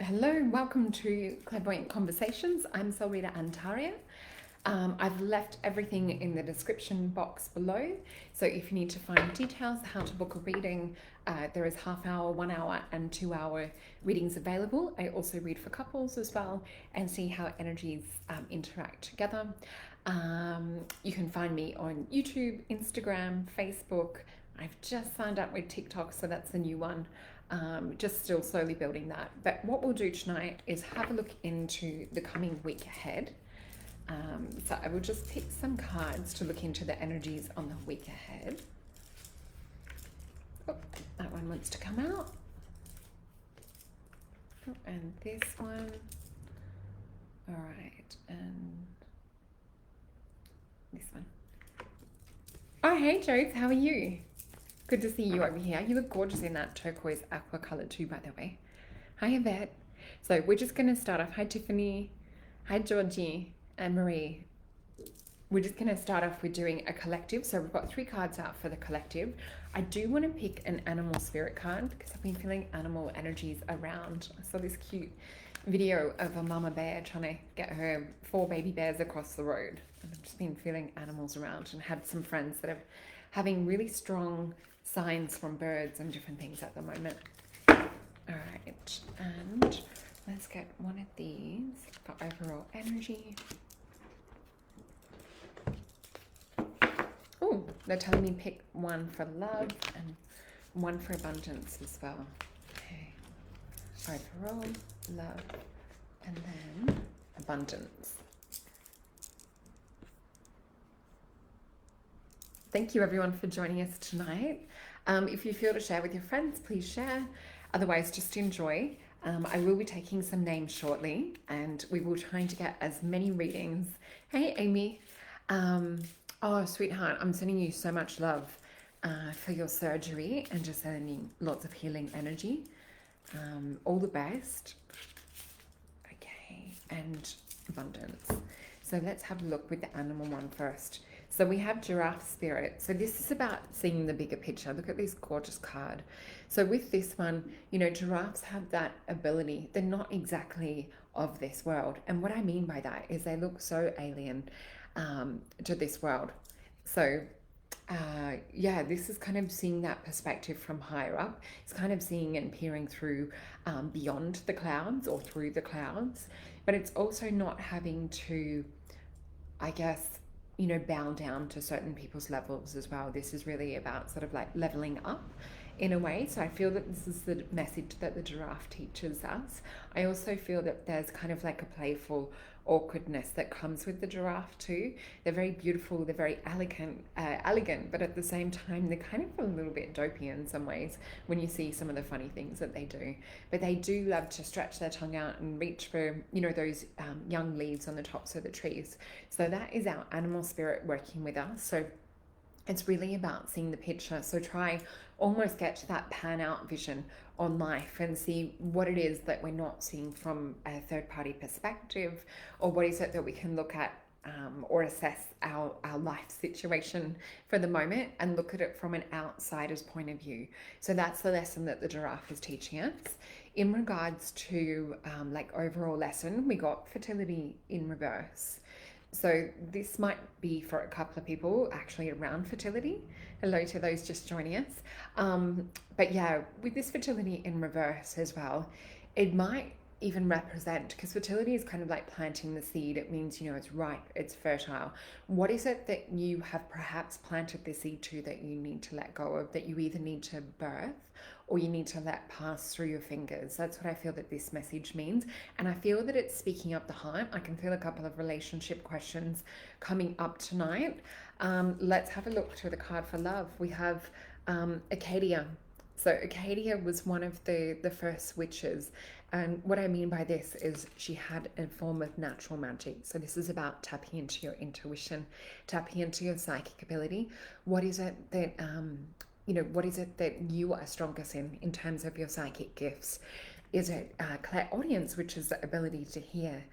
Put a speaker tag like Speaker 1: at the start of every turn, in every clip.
Speaker 1: Hello, welcome to Clairvoyant Conversations. I'm SOLRETA ANTARIA. I've left everything in the description box below. So if you need to find details, how to book a reading, there is half-hour, 1 hour and 2 hour readings available. I also read for couples as well and see how energies interact together. You can find me on YouTube, Instagram, Facebook. I've just signed up with TikTok, so that's a new one. Just still slowly building that. But what we'll do tonight is have a look into the coming week ahead. So I will just pick some cards to look into the energies on the week ahead. Oh, that one wants to come out. Oh, and this one. All right, and this one. Oh, hey, Jokes, how are you? Good to see you over here. You look gorgeous in that turquoise aqua color too, by the way. Hi, Yvette. So we're just going to start off. Hi, Tiffany. Hi, Georgie and Marie. We're just going to start off with doing a collective. So we've got 3 cards out for the collective. I do want to pick an animal spirit card because I've been feeling animal energies around. I saw this cute video of a mama bear trying to get her 4 baby bears across the road. And I've just been feeling animals around and had some friends that are having really strong signs from birds and different things at the moment. All right, and let's get one of these for overall energy. Oh, they're telling me pick one for love and one for abundance as well. Okay, overall, love, and then abundance. Thank you everyone for joining us tonight. If you feel to share with your friends, please share. Otherwise, just enjoy. I will be taking some names shortly and we will try to get as many readings. Hey, Amy. Oh, sweetheart, I'm sending you so much love for your surgery and just sending lots of healing energy. All the best. Okay, and abundance. So let's have a look with the animal one first. So we have Giraffe Spirit. So this is about seeing the bigger picture. Look at this gorgeous card. So with this one, you know, giraffes have that ability. They're not exactly of this world. And what I mean by that is they look so alien to this world. So yeah, this is kind of seeing that perspective from higher up. It's kind of seeing and peering through beyond the clouds or through the clouds. But it's also not having to, I guess, you know, bow down to certain people's levels as well. This is really about sort of like leveling up in a way. So I feel that this is the message that the giraffe teaches us. I also feel that there's kind of like a playful awkwardness that comes with the giraffe too. They're very beautiful, they're very elegant, but at the same time they're kind of a little bit dopey in some ways when you see some of the funny things that they do. But they do love to stretch their tongue out and reach for, you know, those young leaves on the tops of the trees. So that is our animal spirit working with us. So it's really about seeing the picture. So try almost get to that pan out vision on life and see what it is that we're not seeing from a third party perspective, or what is it that we can look at or assess our life situation for the moment and look at it from an outsider's point of view. So that's the lesson that the giraffe is teaching us. In regards to like overall lesson, we got fertility in reverse. So this might be for a couple of people actually around fertility. Hello to those just joining us. But yeah, with this fertility in reverse as well, it might even represent, because fertility is kind of like planting the seed. It means, you know, it's ripe, it's fertile. What is it that you have perhaps planted the seed to that you need to let go of, that you either need to birth or you need to let pass through your fingers? That's what I feel that this message means. And I feel that it's speaking up the heart. I can feel a couple of relationship questions coming up tonight. Let's have a look to the card for love. We have Acadia. So Acadia was one of the first witches. And what I mean by this is she had a form of natural magic. So this is about tapping into your intuition, tapping into your psychic ability. What is it that, you know, what is it that you are strongest in terms of your psychic gifts? Is it clairaudience, which is the ability to hear?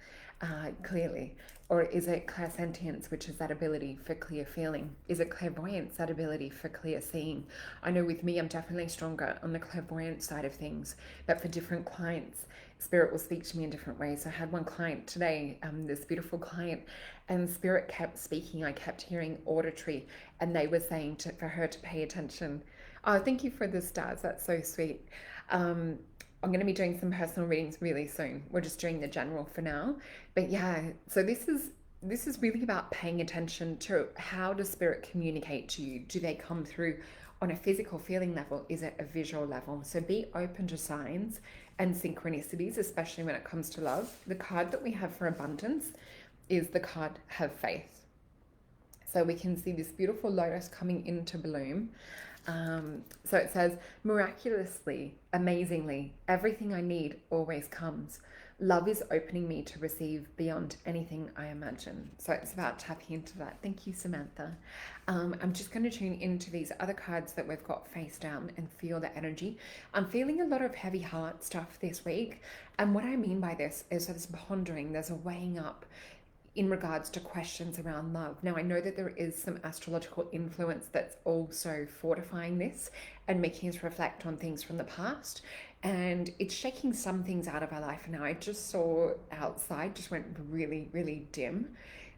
Speaker 1: clearly? Or is it clairsentience, which is that ability for clear feeling? Is it clairvoyance, that ability for clear seeing? I know with me, I'm definitely stronger on the clairvoyant side of things, but for different clients, Spirit will speak to me in different ways. I had one client today, this beautiful client, and Spirit kept speaking. I kept hearing auditory, and they were saying for her to pay attention. Oh, thank you for the stars. That's so sweet. I'm going to be doing some personal readings really soon. We're just doing the general for now. But yeah, so this is really about paying attention to how does Spirit communicate to you? Do they come through on a physical feeling level? Is it a visual level? So be open to signs and synchronicities, especially when it comes to love. The card that we have for abundance is the card Have Faith. So we can see this beautiful lotus coming into bloom. So it says, miraculously, amazingly, everything I need always comes. Love is opening me to receive beyond anything I imagine. So it's about tapping into that. Thank you, Samantha. I'm just going to tune into these other cards that we've got face down and feel the energy. I'm feeling a lot of heavy heart stuff this week. And what I mean by this is there's pondering, there's a weighing up in regards to questions around love. Now, I know that there is some astrological influence that's also fortifying this and making us reflect on things from the past. And it's shaking some things out of our life now. I just saw outside just went really, really dim.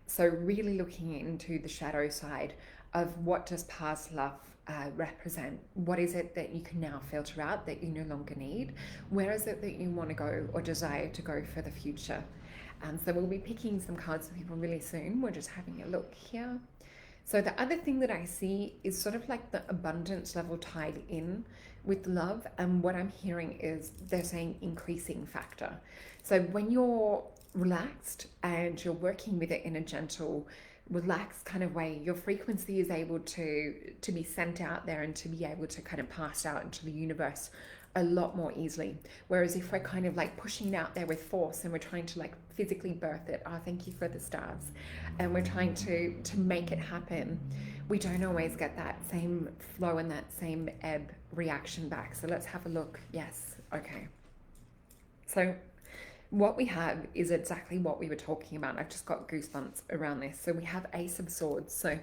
Speaker 1: So really looking into the shadow side of what does past love represent? What is it that you can now filter out that you no longer need? Where is it that you want to go or desire to go for the future? So we'll be picking some cards for people really soon. We're just having a look here. So the other thing that I see is sort of like the abundance level tied in with love. And what I'm hearing is they're saying increasing factor. So when you're relaxed and you're working with it in a gentle, relaxed kind of way, your frequency is able to be sent out there and to be able to kind of pass out into the universe a lot more easily. Whereas if we're kind of like pushing it out there with force and we're trying to like physically birth it, oh, thank you for the stars, and we're trying to make it happen, we don't always get that same flow and that same ebb reaction back. So let's have a look. Yes, okay. So what we have is exactly what we were talking about. I've just got goosebumps around this. So we have Ace of Swords. So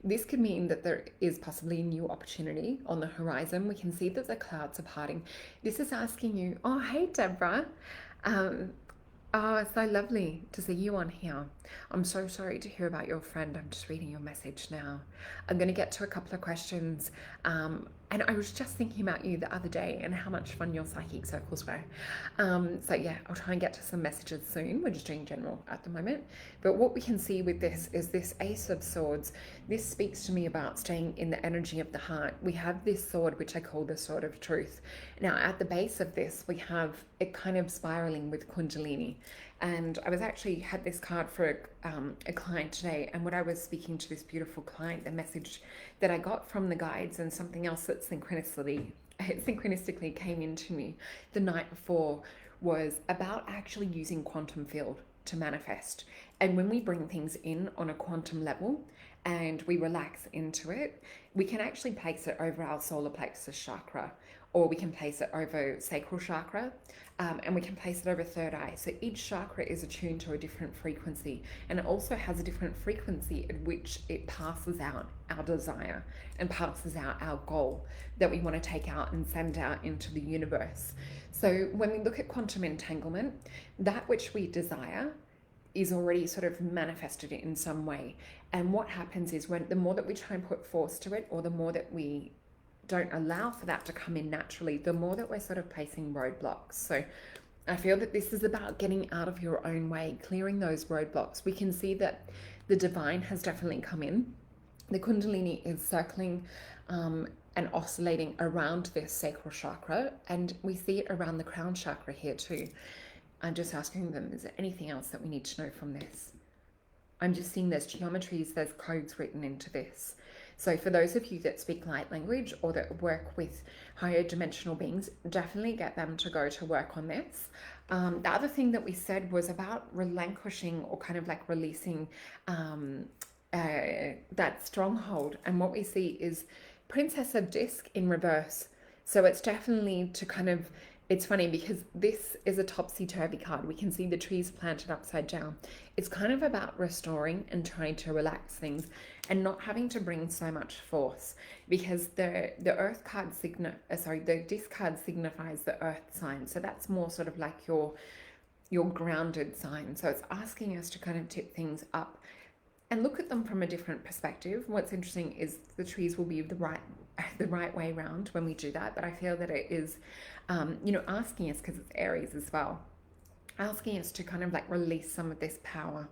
Speaker 1: this could mean that there is possibly a new opportunity on the horizon. We can see that the clouds are parting. This is asking you, oh, hey, Deborah. Oh, it's so lovely to see you on here. I'm so sorry to hear about your friend. I'm just reading your message now. I'm going to get to a couple of questions. And I was just thinking about you the other day and how much fun your psychic circles were. So yeah, I'll try and get to some messages soon. We're just doing general at the moment. But what we can see with this is this Ace of Swords. This speaks to me about staying in the energy of the heart. We have this sword, which I call the Sword of Truth. Now, at the base of this, we have it kind of spiraling with Kundalini. And I was actually had this card for a client today, and when I was speaking to this beautiful client, the message that I got from the guides and something else that synchronistically came into me the night before was about actually using quantum field to manifest. And when we bring things in on a quantum level and we relax into it, we can actually place it over our solar plexus chakra, or we can place it over sacral chakra, and we can place it over third eye. So each chakra is attuned to a different frequency, and it also has a different frequency at which it passes out our desire and passes out our goal that we want to take out and send out into the universe. So when we look at quantum entanglement, that which we desire is already sort of manifested in some way. And what happens is when the more that we try and put force to it, or the more that we don't allow for that to come in naturally, the more that we're sort of placing roadblocks. So I feel that this is about getting out of your own way, clearing those roadblocks. We can see that the divine has definitely come in. The Kundalini is circling and oscillating around this sacral chakra, and we see it around the crown chakra here too. I'm just asking them, is there anything else that we need to know from this? I'm just seeing there's geometries, there's codes written into this. So for those of you that speak light language or that work with higher dimensional beings, definitely get them to go to work on this. The other thing that we said was about relinquishing or kind of like releasing that stronghold. And what we see is Princess of Disc in reverse. So it's definitely to kind of It's funny because this is a topsy-turvy card. We can see the trees planted upside down. It's kind of about restoring and trying to relax things and not having to bring so much force, because the earth card the disc card signifies the earth sign. So that's more sort of like your grounded sign. So it's asking us to kind of tip things up and look at them from a different perspective. What's interesting is the trees will be the right way around when we do that, but I feel that it is asking us, because it's Aries as well, asking us to kind of like release some of this power.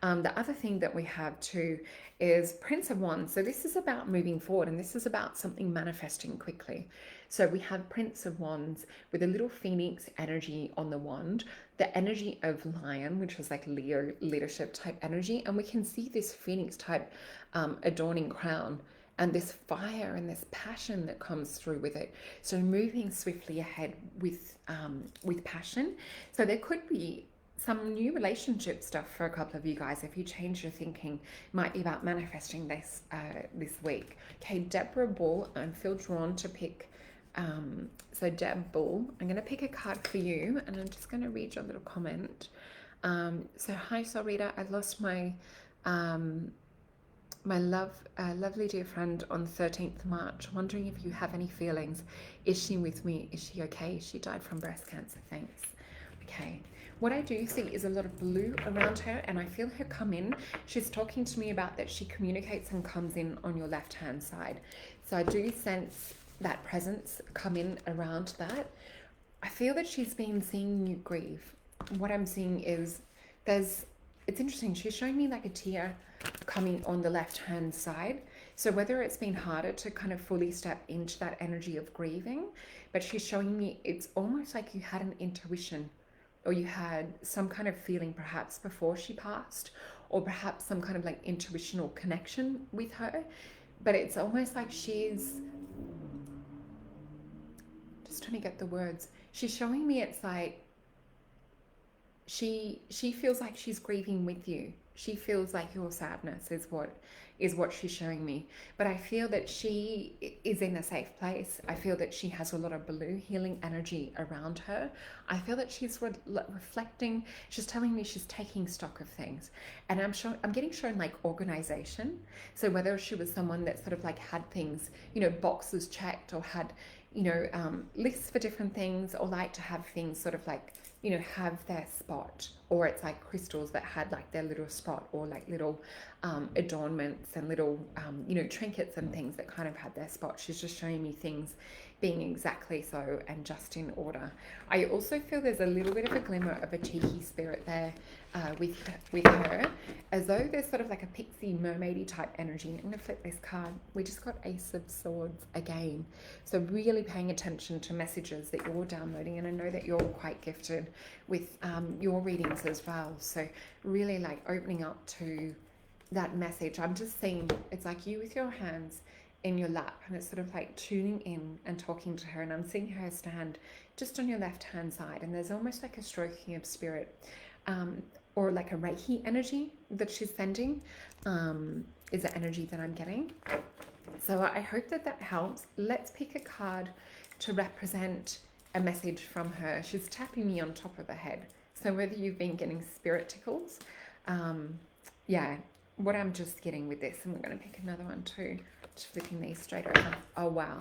Speaker 1: The other thing that we have too is Prince of Wands. So this is about moving forward, and this is about something manifesting quickly. So we have Prince of Wands with a little phoenix energy on the wand, the energy of lion, which was like Leo leadership type energy. And we can see this phoenix type adorning crown, and this fire and this passion that comes through with it. So moving swiftly ahead with passion. So there could be some new relationship stuff for a couple of you guys. If you change your thinking, it might be about manifesting this this week. Okay, Deborah Bull, I feel drawn to pick. So Deb Bull, I'm going to pick a card for you, and I'm just going to read your little comment. So hi SOLRETA, I lost my lovely dear friend on the 13th of March. Wondering if you have any feelings. Is she with me? Is she okay? She died from breast cancer. Thanks. Okay. What I do see is a lot of blue around her, and I feel her come in. She's talking to me about that she communicates and comes in on your left-hand side. So I do sense that presence come in around that. I feel that she's been seeing you grieve. What I'm seeing is it's interesting. She's showing me like a tear coming on the left-hand side. So whether it's been harder to kind of fully step into that energy of grieving, but she's showing me it's almost like you had an intuition, or you had some kind of feeling perhaps before she passed, or perhaps some kind of like intuitional connection with her. But it's almost like she's just trying to get the words. She's showing me it's like she feels like she's grieving with you. She feels like your sadness is what she's showing me. But I feel that she is in a safe place. I feel that she has a lot of blue healing energy around her. I feel that she's reflecting. She's telling me she's taking stock of things. And I'm getting shown like organization. So whether she was someone that sort of like had things, boxes checked, or had, lists for different things, or like to have things sort of like, have their spot, or it's like crystals that had like their little spot, or like little adornments and little, trinkets and things that kind of had their spot. She's just showing me things being exactly so and just in order. I also feel there's a little bit of a glimmer of a cheeky spirit there with her, as though there's sort of like a pixie mermaidy type energy. I'm going to flip this card. We just got Ace of Swords again. So really paying attention to messages that you're downloading, and I know that you're quite gifted with your readings as well. So really like opening up to that message. I'm just seeing it's like you with your hands in your lap, and it's sort of like tuning in and talking to her, and I'm seeing her stand just on your left hand side, and there's almost like a stroking of spirit, or like a Reiki energy that she's sending, is the energy that I'm getting. So I hope that helps. Let's pick a card to represent a message from her. She's tapping me on top of the head. So whether you've been getting spirit tickles, what I'm just getting with this, and we're going to pick another one too. Just flipping these straight over. Oh, wow.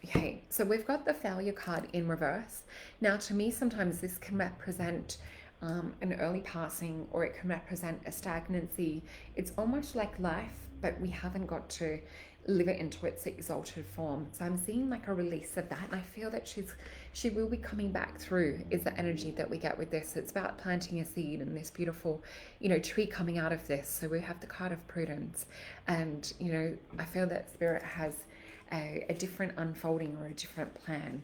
Speaker 1: Okay, so we've got the failure card in reverse. Now, to me, sometimes this can represent an early passing, or it can represent a stagnancy. It's almost like life, but we haven't got to live it into its exalted form. So I'm seeing like a release of that, and I feel that she will be coming back through, is the energy that we get with this. It's about planting a seed and this beautiful, tree coming out of this. So we have the card of prudence, and I feel that spirit has a different unfolding, or a different plan.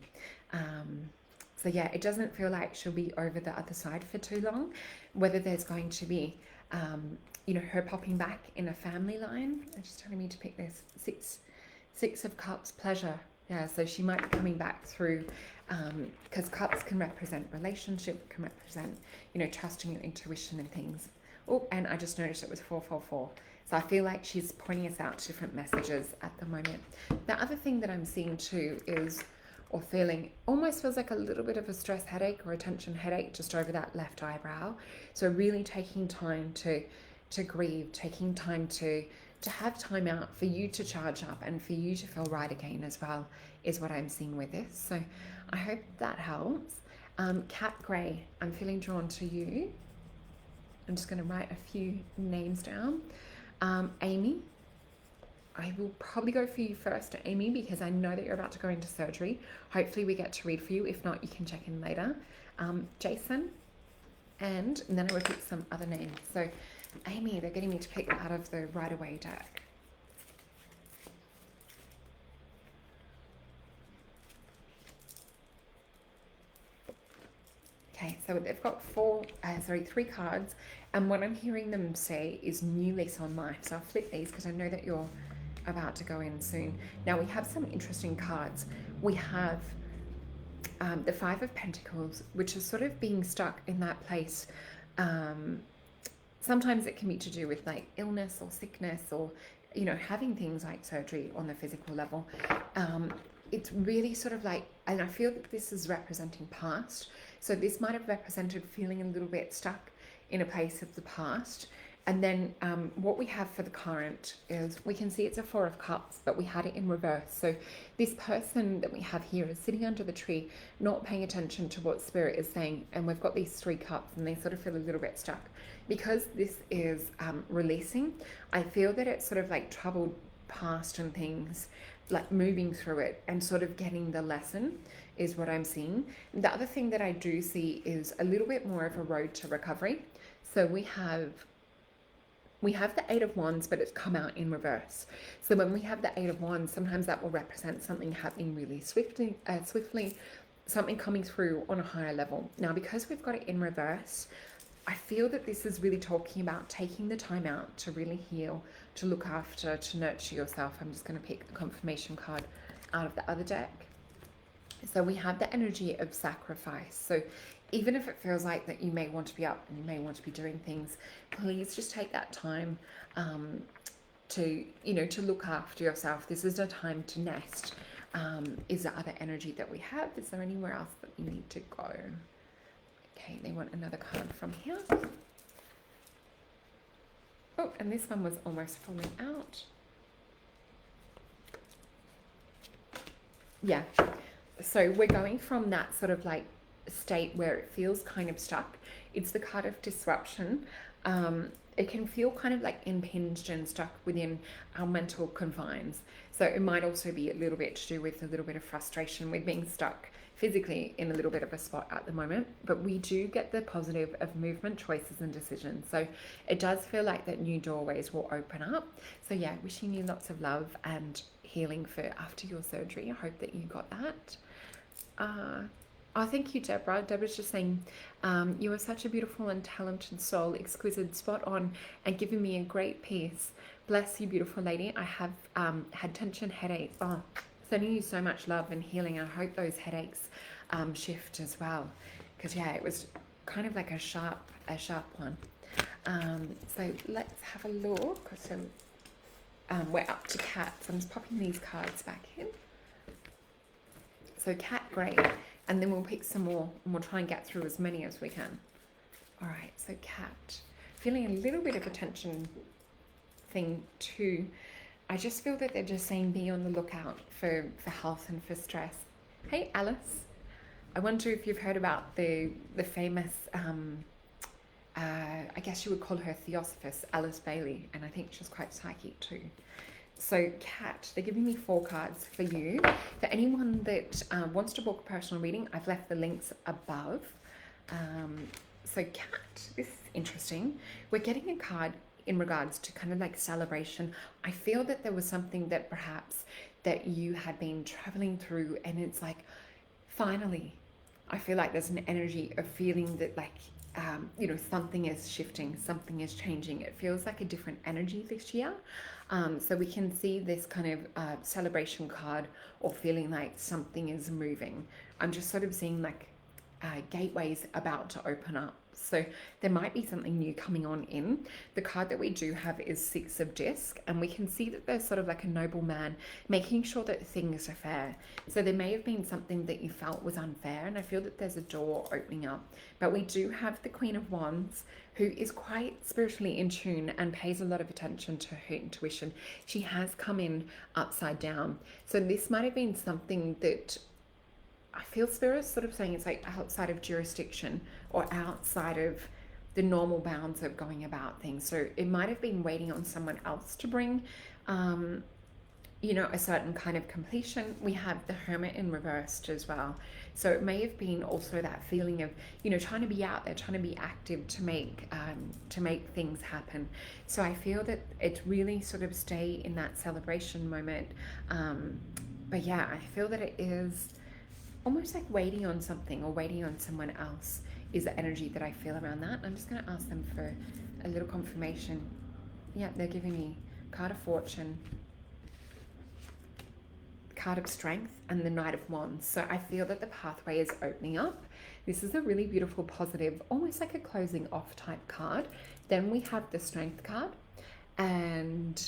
Speaker 1: So yeah, it doesn't feel like she'll be over the other side for too long. Whether there's going to be her popping back in a family line. I'm just telling me to pick this. Six of Cups, pleasure. Yeah, so she might be coming back through, because cups can represent relationship, can represent, trusting your intuition and things. Oh, and I just noticed it was 444. So I feel like she's pointing us out to different messages at the moment. The other thing that I'm seeing too is or feeling, almost feels like a little bit of a stress headache or a tension headache just over that left eyebrow. So really taking time to grieve, taking time to have time out for you to charge up and for you to feel right again as well, is what I'm seeing with this. So I hope that helps. Cat Grey, I'm feeling drawn to you. I'm just going to write a few names down. Amy, I will probably go for you first, Amy, because I know that you're about to go into surgery. Hopefully we get to read for you. If not, you can check in later. Jason, and then I will pick some other names. So Amy, they're getting me to pick out of the Right Away deck. Okay, so they've got three cards, and what I'm hearing them say is new lease on life. So I'll flip these because I know that you're about to go in soon. Now we have some interesting cards. We have the Five of Pentacles, which is sort of being stuck in that place. Sometimes it can be to do with like illness or sickness, or, you know, having things like surgery on the physical level. It's really sort of like, and I feel that this is representing past. So this might have represented feeling a little bit stuck in a place of the past. And then what we have for the current is, we can see it's a Four of Cups, but we had it in reverse. So this person that we have here is sitting under the tree, not paying attention to what Spirit is saying. And we've got these three cups and they sort of feel a little bit stuck. Because this is releasing, I feel that it's sort of like troubled past and things, like moving through it and sort of getting the lesson is what I'm seeing. The other thing that I do see is a little bit more of a road to recovery. So we have the Eight of Wands, but it's come out in reverse. So when we have the Eight of Wands, sometimes that will represent something happening really swiftly, something coming through on a higher level. Now, because we've got it in reverse, I feel that this is really talking about taking the time out to really heal, to look after, to nurture yourself. I'm just going to pick the confirmation card out of the other deck. So we have the energy of sacrifice. So even if it feels like that you may want to be up and you may want to be doing things, please just take that time to look after yourself. This is a time to nest, is the other energy that we have. Is there anywhere else that we need to go? Okay, they want another card from here. Oh, and this one was almost falling out. Yeah, so we're going from that sort of like state where it feels kind of stuck. It's the card of disruption. It can feel kind of like impinged and stuck within our mental confines. So it might also be a little bit to do with a little bit of frustration with being stuck physically in a little bit of a spot at the moment, but we do get the positive of movement, choices and decisions. So it does feel like that new doorways will open up. So yeah, wishing you lots of love and healing for after your surgery. I hope that you got that. Oh, thank you, Deborah. Deborah's just saying, you are such a beautiful and talented soul, exquisite, spot on, and giving me a great peace. Bless you, beautiful lady. I have had tension headaches. Oh, sending you so much love and healing. I hope those headaches shift as well, because yeah, it was kind of like a sharp one. So let's have a look. So we're up to cats. I'm just popping these cards back in. So Cat Grey, and then we'll pick some more and we'll try and get through as many as we can. All right, so Cat, feeling a little bit of a tension thing too. I just feel that they're just saying be on the lookout for health and for stress. Hey, Alice. I wonder if you've heard about the famous, I guess you would call her Theosophist, Alice Bailey, and I think she's quite psychic too. So Cat, they're giving me 4 cards for you. For anyone that wants to book a personal reading, I've left the links above. So Cat, this is interesting. We're getting a card in regards to kind of like celebration. I feel that there was something that perhaps that you had been traveling through, and it's like, finally, I feel like there's an energy of feeling that like, something is shifting, something is changing. It feels like a different energy this year. So we can see this kind of celebration card, or feeling like something is moving. I'm just sort of seeing like gateways about to open up. So there might be something new coming on in. The card that we do have is Six of Disc, and we can see that there's sort of like a noble man making sure that things are fair. So there may have been something that you felt was unfair, and I feel that there's a door opening up. But we do have the Queen of Wands, who is quite spiritually in tune and pays a lot of attention to her intuition. She has come in upside down. So this might have been something that I feel Spirit's sort of saying it's like outside of jurisdiction or outside of the normal bounds of going about things. So it might have been waiting on someone else to bring, you know, a certain kind of completion. We have the Hermit in reversed as well. So it may have been also that feeling of, you know, trying to be out there, trying to be active to make things happen. So I feel that it's really sort of stay in that celebration moment. But yeah, I feel that it is almost like waiting on something or waiting on someone else is the energy that I feel around that. I'm just going to ask them for a little confirmation. Yeah, they're giving me card of fortune, card of strength, and the Knight of Wands. So I feel that the pathway is opening up. This is a really beautiful, positive, almost like a closing off type card. Then we have the Strength card, and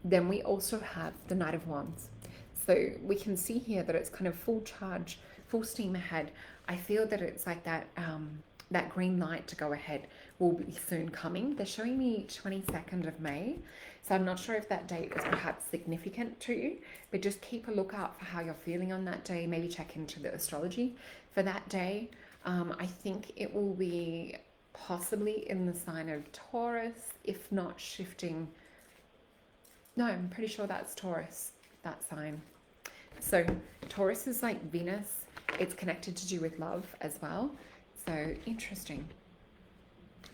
Speaker 1: then we also have the Knight of Wands. So we can see here that it's kind of full charge, full steam ahead. I feel that it's like that that green light to go ahead will be soon coming. They're showing me 22nd of May. So I'm not sure if that date is perhaps significant to you, but just keep a lookout for how you're feeling on that day. Maybe check into the astrology for that day. I think it will be possibly in the sign of Taurus, if not shifting. No, I'm pretty sure that's Taurus, that sign. So Taurus is like Venus. It's connected to do with love as well. So interesting.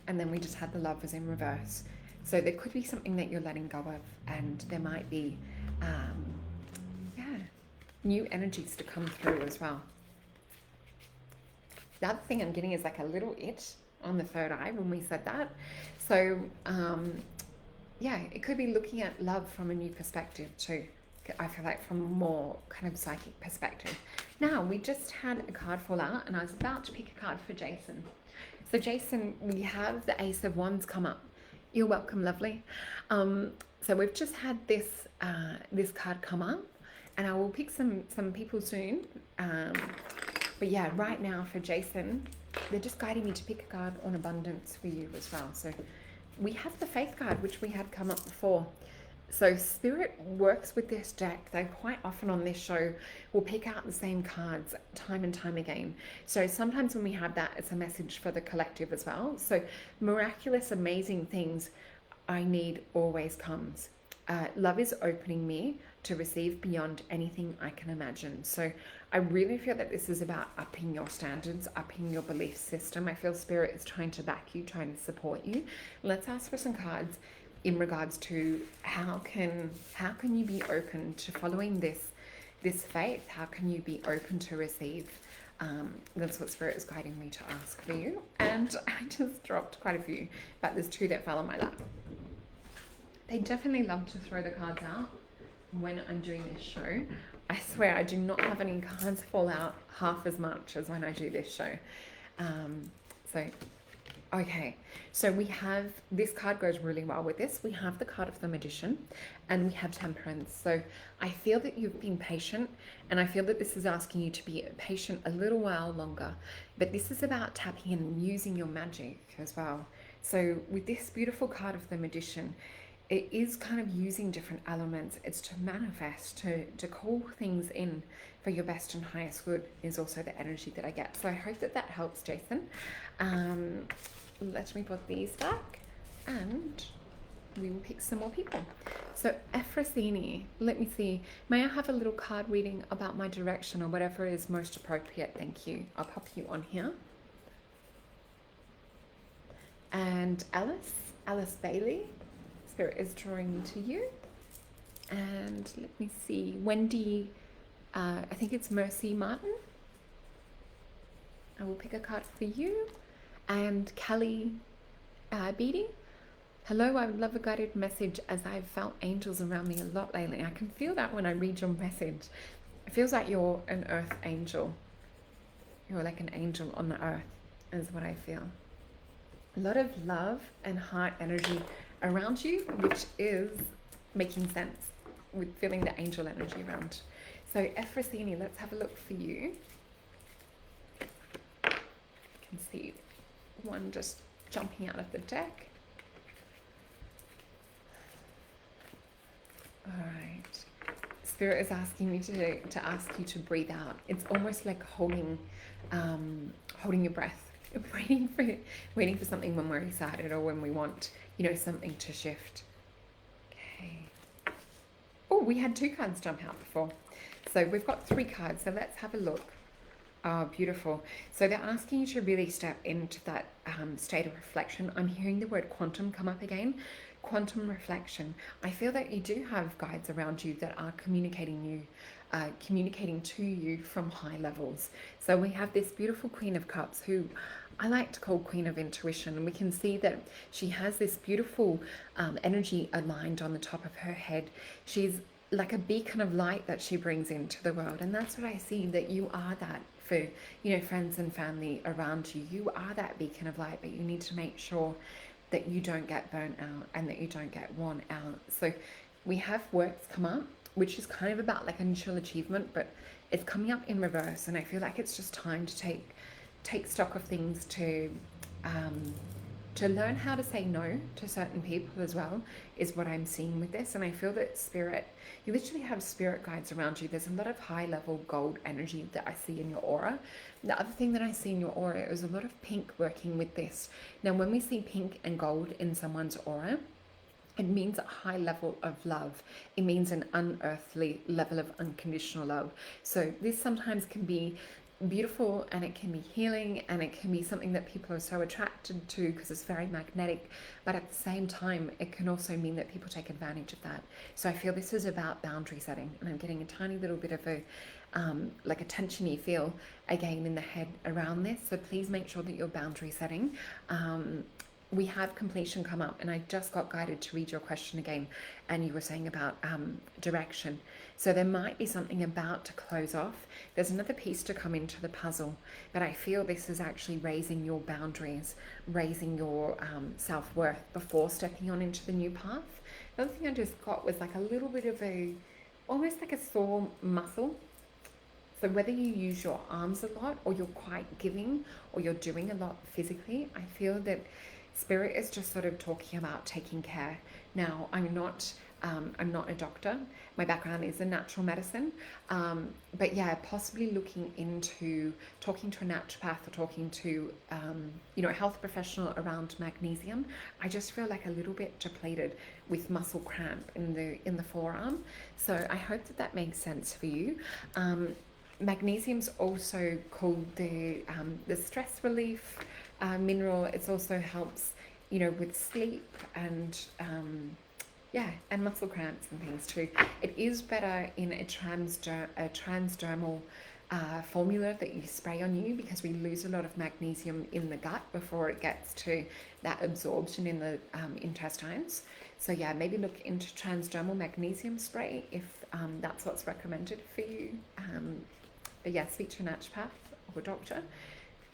Speaker 1: And then we just had the Lovers in reverse. So there could be something that you're letting go of, and there might be, new energies to come through as well. The other thing I'm getting is like a little itch on the third eye when we said that. So, it could be looking at love from a new perspective too. I feel like from a more kind of psychic perspective. Now, we just had a card fall out, and I was about to pick a card for Jason. So Jason, we have the Ace of Wands come up. You're welcome, lovely. So we've just had this this card come up, and I will pick some people soon. But yeah, right now for Jason, they're just guiding me to pick a card on abundance for you as well. So we have the Faith card, which we had come up before. So Spirit works with this deck. They quite often on this show will pick out the same cards time and time again. So sometimes when we have that, it's a message for the collective as well. So miraculous, amazing things I need always comes. Love is opening me to receive beyond anything I can imagine. So I really feel that this is about upping your standards, upping your belief system. I feel Spirit is trying to back you, trying to support you. Let's ask for some cards in regards to how can you be open to following this faith? How can you be open to receive? That's what Spirit is guiding me to ask for you. And I just dropped quite a few, but there's two that fell on my lap. They definitely love to throw the cards out when I'm doing this show. I swear I do not have any cards fall out half as much as when I do this show. Okay, so we have, this card goes really well with this. We have the card of the Magician, and we have Temperance. So I feel that you've been patient, and I feel that this is asking you to be patient a little while longer. But this is about tapping in and using your magic as well. So with this beautiful card of the Magician, it is kind of using different elements. It's to manifest, to call things in for your best and highest good is also the energy that I get. So I hope that that helps, Jason. Let me put these back, and we will pick some more people. So Ephrosyne, let me see. May I have a little card reading about my direction or whatever is most appropriate? Thank you. I'll pop you on here. And Alice Bailey, Spirit is drawing me to you. And let me see, Wendy, I think it's Mercy Martin. I will pick a card for you. And Kelly Beatty, hello, I would love a guided message as I've felt angels around me a lot lately. I can feel that when I read your message. It feels like you're an earth angel. You're like an angel on the earth is what I feel. a lot of love and heart energy around you, which is making sense with feeling the angel energy around. So Efrosini, let's have a look for you. You can see one just jumping out of the deck. All right. Spirit is asking me to ask you to breathe out. It's almost like holding your breath, waiting for something when we're excited or when we want, something to shift. Okay. Oh, we had 2 cards jump out before. So we've got 3 cards. So let's have a look. Oh, beautiful. So they're asking you to really step into that state of reflection. I'm hearing the word quantum come up again. Quantum reflection. I feel that you do have guides around you that are communicating to you from high levels. So we have this beautiful Queen of Cups, who I like to call Queen of Intuition, and we can see that she has this beautiful energy aligned on the top of her head. She's like a beacon of light that she brings into the world, and that's what I see, that you are that for friends and family around you. You are that beacon of light, but you need to make sure that you don't get burnt out and that you don't get worn out. So we have works come up, which is kind of about like initial achievement, but it's coming up in reverse, and I feel like it's just time to take stock of things, to learn how to say no to certain people as well, is what I'm seeing with this. And I feel that spirit, you literally have spirit guides around you. There's a lot of high level gold energy that I see in your aura. The other thing that I see in your aura is a lot of pink working with this. Now, when we see pink and gold in someone's aura, it means a high level of love. It means an unearthly level of unconditional love. So this sometimes can be beautiful, and it can be healing, and it can be something that people are so attracted to because it's very magnetic, but at the same time it can also mean that people take advantage of that. So I feel this is about boundary setting, and I'm getting a tiny little bit of a like a tensiony feel again in the head around this. So please make sure that you're boundary setting. We have completion come up, and I just got guided to read your question again, and you were saying about direction. So there might be something about to close off. There's another piece to come into the puzzle, but I feel this is actually raising your boundaries, raising your self-worth before stepping on into the new path. The other thing I just got was like a little bit of almost like a sore muscle. So whether you use your arms a lot, or you're quite giving, or you're doing a lot physically, I feel that Spirit is just sort of talking about taking care. Now, I'm not a doctor. My background is in natural medicine. But yeah, possibly looking into talking to a naturopath or talking to, a health professional around magnesium. I just feel like a little bit depleted with muscle cramp in the forearm. So I hope that makes sense for you. Magnesium's also called the stress relief mineral. It also helps, with sleep and and muscle cramps and things too. It is better in a transdermal formula that you spray on you, because we lose a lot of magnesium in the gut before it gets to that absorption in the intestines. So yeah, maybe look into transdermal magnesium spray if that's what's recommended for you. But yeah, speak to a naturopath or a doctor.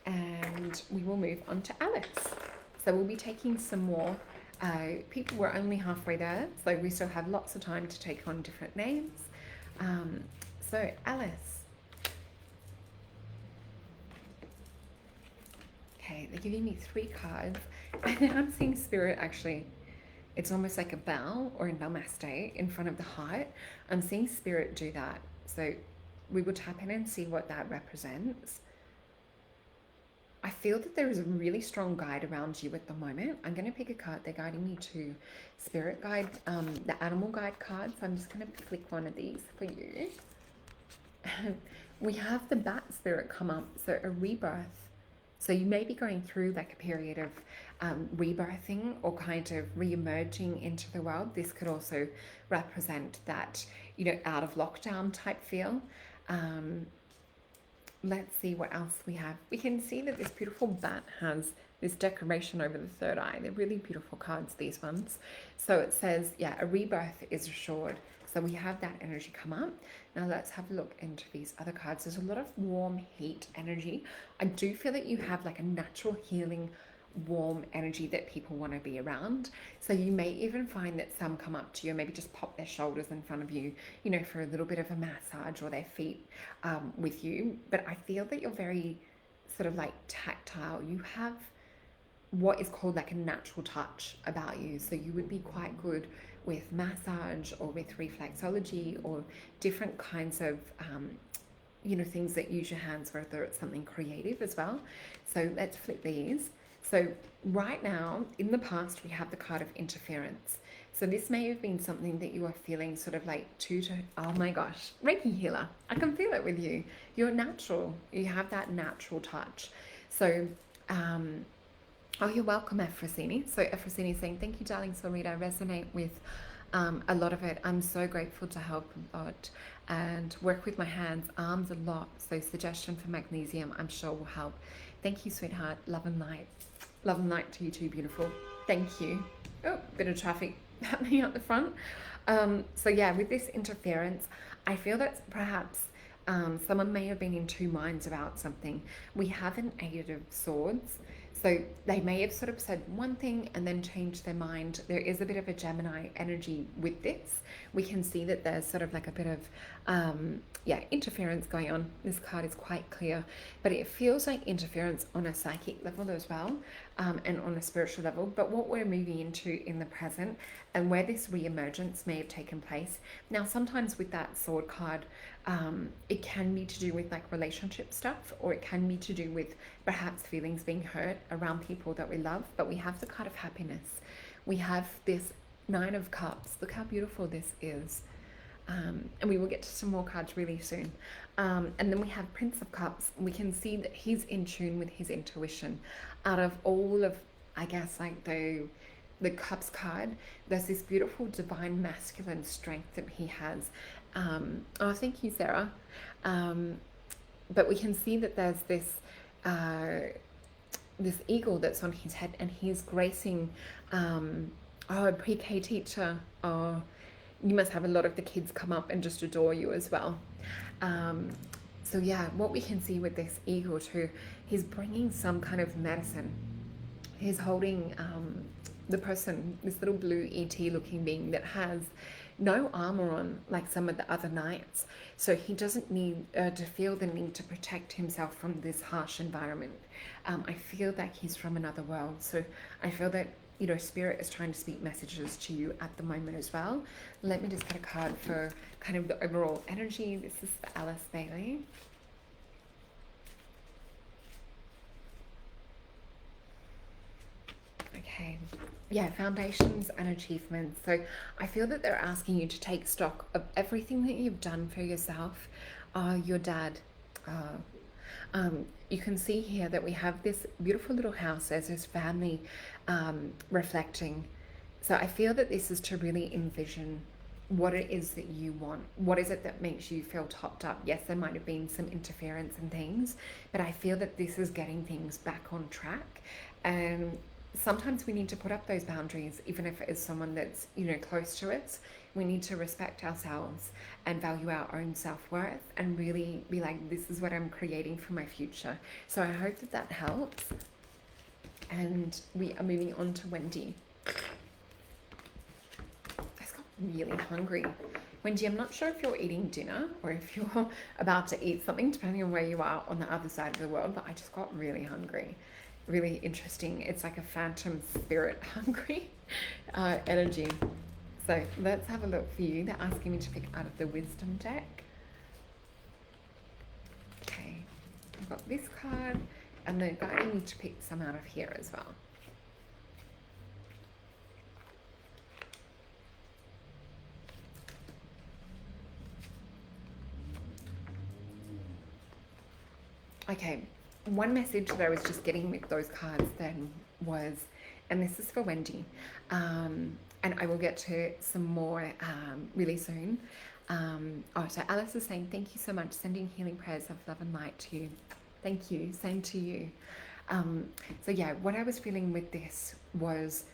Speaker 1: And we will move on to Alice. So we'll be taking some more. People were only halfway there, so we still have lots of time to take on different names. So Alice. Okay, they're giving me 3 cards. And I'm seeing Spirit actually. It's almost like a bow or a namaste in front of the heart. I'm seeing Spirit do that. So we will tap in and see what that represents. I feel that there is a really strong guide around you at the moment. I'm going to pick a card. They're guiding me to Spirit Guide, the Animal Guide card. So I'm just going to flick one of these for you. We have the Bat Spirit come up, so a rebirth. So you may be going through like a period of rebirthing or kind of re-emerging into the world. This could also represent that, out of lockdown type feel. Let's see what else we have. We can see that this beautiful bat has this decoration over the third eye. They're really beautiful cards, these ones. So it says, a rebirth is assured. So we have that energy come up. Now let's have a look into these other cards. There's a lot of warm heat energy. I do feel that you have like a natural healing warm energy that people want to be around. So you may even find that some come up to you and maybe just pop their shoulders in front of you, you know, for a little bit of a massage, or their feet with you. But I feel that you're very sort of like tactile. You have what is called like a natural touch about you. So you would be quite good with massage or with reflexology or different kinds of you know, things that use your hands, whether it's something creative as well. So let's flip these. So right now, in the past, we have the card of interference. So this may have been something that you are feeling sort of like oh my gosh, Reiki healer. I can feel it with you. You're natural. You have that natural touch. So, oh, you're welcome, Efrosini. So Efrosini is saying, thank you, darling SOLRETA. I resonate with a lot of it. I'm so grateful to help a lot and work with my hands, arms a lot. So suggestion for magnesium, I'm sure will help. Thank you, sweetheart. Love and light. Love and light to you too, beautiful. Thank you. Oh, bit of traffic happening out the front. So yeah, with this interference, I feel that perhaps someone may have been in two minds about something. We have an Eight of Swords. So they may have sort of said one thing and then changed their mind. There is a bit of a Gemini energy with this. We can see that there's sort of like a bit of, interference going on. This card is quite clear, but it feels like interference on a psychic level as well, and on a spiritual level. But what we're moving into in the present and where this re-emergence may have taken place. Now, sometimes with that sword card, it can be to do with like relationship stuff, or it can be to do with perhaps feelings being hurt around people that we love. But we have the card of happiness. We have this Nine of Cups. Look how beautiful this is. And we will get to some more cards really soon. And then we have Prince of Cups. We can see that he's in tune with his intuition. Out of all of, I guess, like the Cups card, there's this beautiful divine masculine strength that he has. Oh, thank you, Sarah. But we can see that there's this eagle that's on his head, and he's gracing a pre-K teacher. Oh, you must have a lot of the kids come up and just adore you as well. So yeah, what we can see with this eagle too, he's bringing some kind of medicine. He's holding the person, this little blue ET looking being that has no armor on like some of the other knights. So he doesn't need to feel the need to protect himself from this harsh environment. I feel like he's from another world. So I feel that, you know, Spirit is trying to speak messages to you at the moment as well. Let me just get a card for kind of the overall energy. This is for Alice Bailey. Okay. Yeah, foundations and achievements. So I feel that they're asking you to take stock of everything that you've done for yourself. Your dad. You can see here that we have this beautiful little house as his family reflecting. So I feel that this is to really envision what it is that you want. What is it that makes you feel topped up? Yes, there might have been some interference and things, but I feel that this is getting things back on track. And sometimes we need to put up those boundaries, even if it is someone that's, you know, close to us. We need to respect ourselves and value our own self-worth and really be like, this is what I'm creating for my future. So I hope that that helps. And we are moving on to Wendy. I just got really hungry. Wendy, I'm not sure if you're eating dinner or if you're about to eat something, depending on where you are on the other side of the world, but I just got really hungry. Really interesting. It's like a phantom spirit hungry energy. So let's have a look for you. They're asking me to pick out of the wisdom deck. Okay, I've got this card, and they're guiding me to pick some out of here as well. Okay, one message that I was just getting with those cards then was, and this is for Wendy, and I will get to some more really soon. So Alice is saying, thank you so much, sending healing prayers of love and light to you. Thank you, same to you. So yeah, what I was feeling with this was,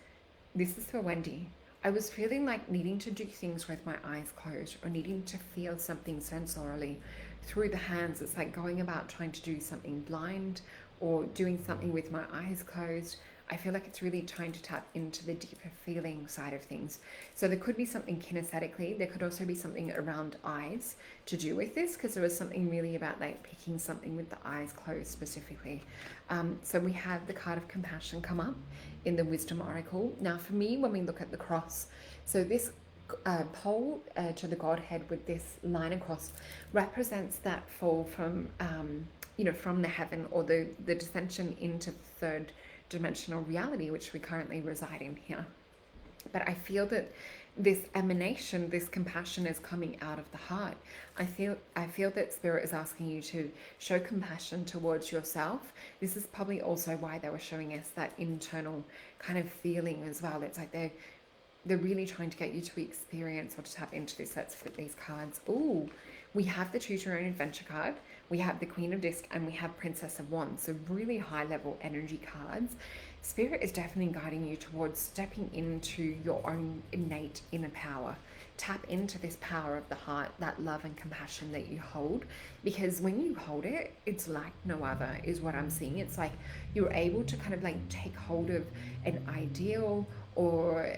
Speaker 1: this is for Wendy. I was feeling like needing to do things with my eyes closed, or needing to feel something sensorially through the hands. It's like going about trying to do something blind, or doing something with my eyes closed. I feel like it's really trying to tap into the deeper feeling side of things. So there could be something kinesthetically. There could also be something around eyes to do with this, because there was something really about like picking something with the eyes closed specifically. So we have the card of compassion come up in the Wisdom Oracle. Now for me, when we look at the cross, so this pole to the Godhead with this line across represents that fall from, from the heaven, or the descension into the third dimensional reality, which we currently reside in here. But I feel that this emanation, this compassion is coming out of the heart. I feel that Spirit is asking you to show compassion towards yourself. This is probably also why they were showing us that internal kind of feeling as well. It's like they're really trying to get you to experience or to tap into this. Let's flip these cards. Ooh, we have the Choose Your Own Adventure card, we have the Queen of Disc, and we have Princess of Wands. So really high level energy cards. Spirit is definitely guiding you towards stepping into your own innate inner power. Tap into this power of the heart, that love and compassion that you hold, because when you hold it, it's like no other, is what I'm seeing. It's like you're able to kind of like take hold of an ideal or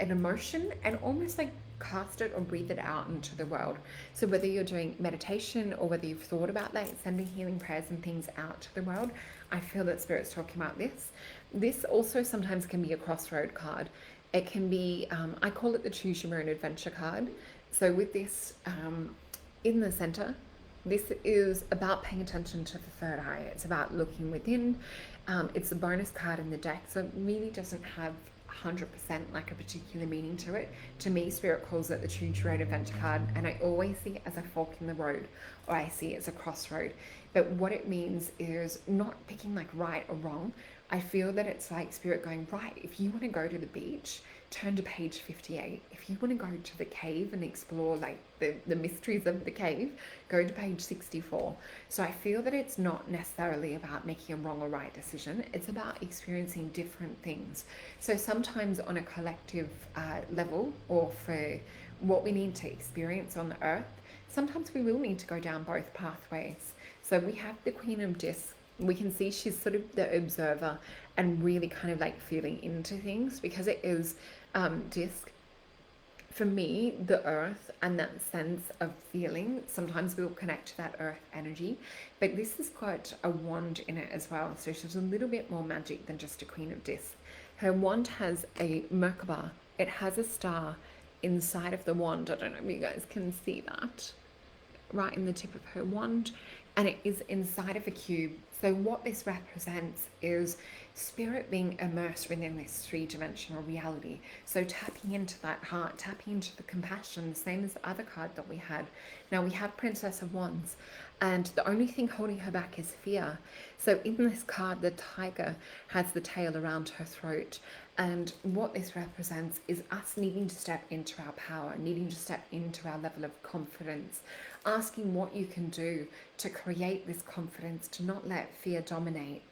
Speaker 1: an emotion and almost like cast it or breathe it out into the world. So whether you're doing meditation or whether you've thought about like sending healing prayers and things out to the world, I feel that Spirit's talking about this. This also sometimes can be a crossroad card. It can be, I call it the Choose Your Own Adventure card. So with this in the center, this is about paying attention to the third eye. It's about looking within. It's a bonus card in the deck, so it really doesn't have 100% like a particular meaning to it. To me, Spirit calls it the Choose Your Own Adventure card, and I always see it as a fork in the road, or I see it as a crossroad. But what it means is not picking like right or wrong. I feel that it's like Spirit going, right, if you want to go to the beach, turn to page 58. If you want to go to the cave and explore like the mysteries of the cave, go to page 64. So I feel that it's not necessarily about making a wrong or right decision. It's about experiencing different things. So sometimes on a collective level, or for what we need to experience on the earth, sometimes we will need to go down both pathways. So we have the Queen of Discs. We can see she's sort of the observer and really kind of like feeling into things, because it is disc. For me, the earth and that sense of feeling, sometimes we'll connect to that earth energy, but this has got a wand in it as well. So she's a little bit more magic than just a Queen of Discs. Her wand has a Merkaba. It has a star inside of the wand. I don't know if you guys can see that. Right in the tip of her wand, and it is inside of a cube. So what this represents is Spirit being immersed within this three-dimensional reality. So tapping into that heart, tapping into the compassion, the same as the other card that we had. Now we have Princess of Wands, and the only thing holding her back is fear. So in this card, the tiger has the tail around her throat. And what this represents is us needing to step into our power, needing to step into our level of confidence, asking what you can do to create this confidence, to not let fear dominate.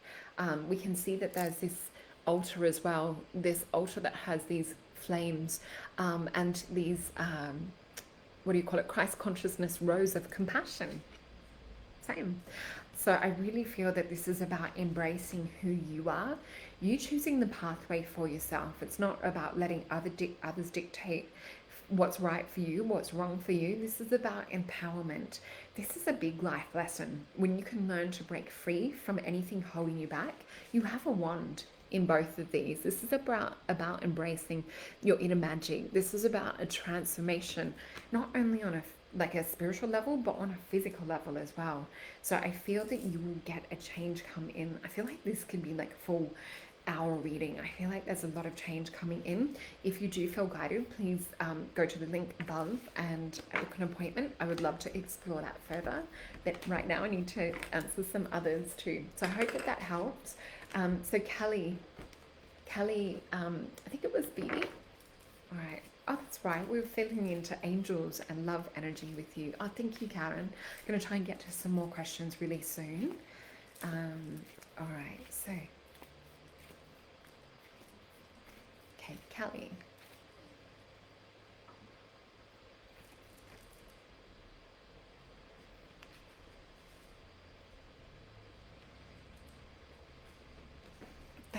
Speaker 1: We can see that there's this altar as well, this altar that has these flames and these, Christ consciousness rows of compassion. Same. So I really feel that this is about embracing who you are, you choosing the pathway for yourself. It's not about letting others dictate what's right for you, what's wrong for you. This is about empowerment. This is a big life lesson. When you can learn to break free from anything holding you back, you have a wand in both of these. This is about embracing your inner magic. This is about a transformation, not only on a spiritual level, but on a physical level as well. So I feel that you will get a change come in. I feel like this could be like a full hour reading. I feel like there's a lot of change coming in. If you do feel guided, please go to the link above and book an appointment. I would love to explore that further, but right now I need to answer some others too. So I hope that helps. So Kelly, I think it was B. All right. Oh, that's right. We were feeling into angels and love energy with you. Oh, thank you, Karen. I'm going to try and get to some more questions really soon. All right. So, okay, Kelly.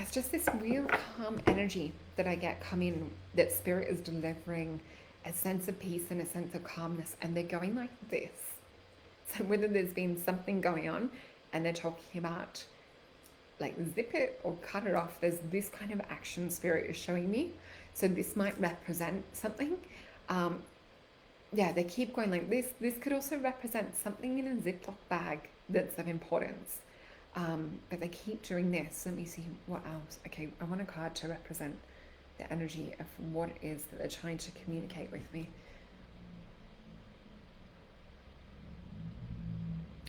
Speaker 1: there's just this real calm energy that I get come in, that Spirit is delivering a sense of peace and a sense of calmness, and they're going like this. So whether there's been something going on and they're talking about like zip it or cut it off, there's this kind of action Spirit is showing me. So this might represent something. Yeah, they keep going like this. This could also represent something in a Ziploc bag that's of importance. But they keep doing this. Let me see what else. Okay, I want a card to represent the energy of what it is that they're trying to communicate with me.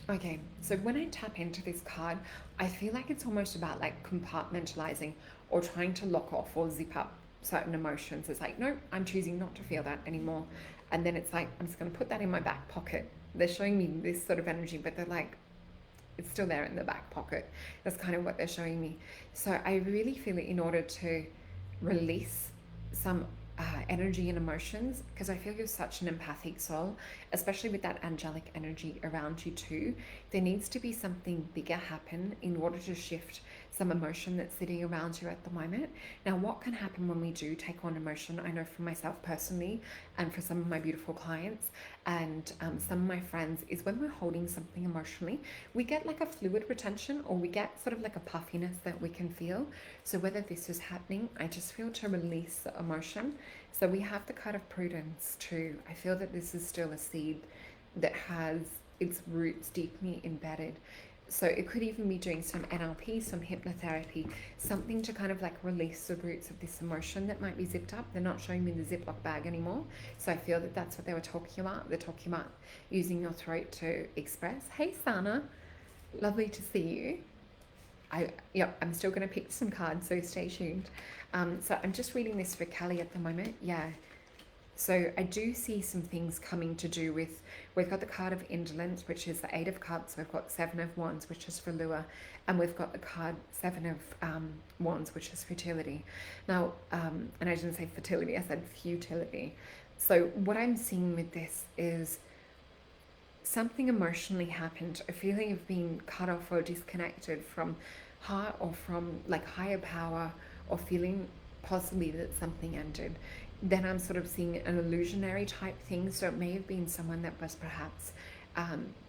Speaker 1: Okay, so when I tap into this card, I feel like it's almost about like compartmentalizing or trying to lock off or zip up certain emotions. It's like, no, I'm choosing not to feel that anymore. And then it's like, I'm just going to put that in my back pocket. They're showing me this sort of energy, but they're like, it's still there in the back pocket. That's kind of what they're showing me. So I really feel it in order to release some energy and emotions, because I feel you're such an empathic soul, especially with that angelic energy around you too. There needs to be something bigger happen in order to shift some emotion that's sitting around you at the moment. Now, what can happen when we do take on emotion, I know for myself personally and for some of my beautiful clients and some of my friends, is when we're holding something emotionally, we get like a fluid retention, or we get sort of like a puffiness that we can feel. So whether this is happening, I just feel to release the emotion. So we have the card of prudence too. I feel that this is still a seed that has its roots deeply embedded. So it could even be doing some NLP, some hypnotherapy, something to kind of like release the roots of this emotion that might be zipped up. They're not showing me the Ziploc bag anymore. So I feel that that's what they were talking about. They're talking about using your throat to express. Hey, Sana, lovely to see you. I'm still going to pick some cards, so stay tuned. So I'm just reading this for Callie at the moment. Yeah. So I do see some things coming to do with, we've got the card of indolence, which is the 8 of cups. We've got 7 of wands, which is for lure. And we've got the card 7 of wands, which is fertility. Now, and I didn't say fertility, I said futility. So what I'm seeing with this is something emotionally happened, a feeling of being cut off or disconnected from heart or from like higher power, or feeling possibly that something ended. Then I'm sort of seeing an illusionary type thing. So it may have been someone that was perhaps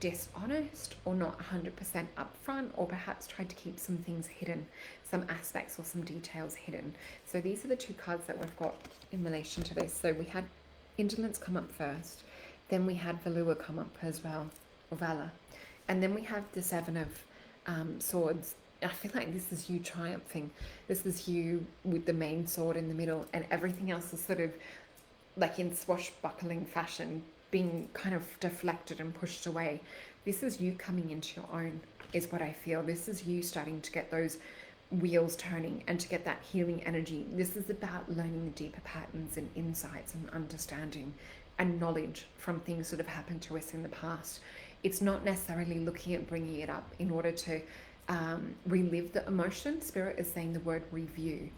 Speaker 1: dishonest or not 100% upfront, or perhaps tried to keep some things hidden, some aspects or some details hidden. So these are the 2 cards that we've got in relation to this. So we had indolence come up first, then we had Valua come up as well, or Valor, and then we have the 7 of swords. I feel like this is you triumphing. This is you with the main sword in the middle, and everything else is sort of like in swashbuckling fashion, being kind of deflected and pushed away. This is you coming into your own, is what I feel. This is you starting to get those wheels turning and to get that healing energy. This is about learning the deeper patterns and insights and understanding and knowledge from things that have happened to us in the past. It's not necessarily looking at bringing it up in order to relive the emotion. Spirit is saying the word review.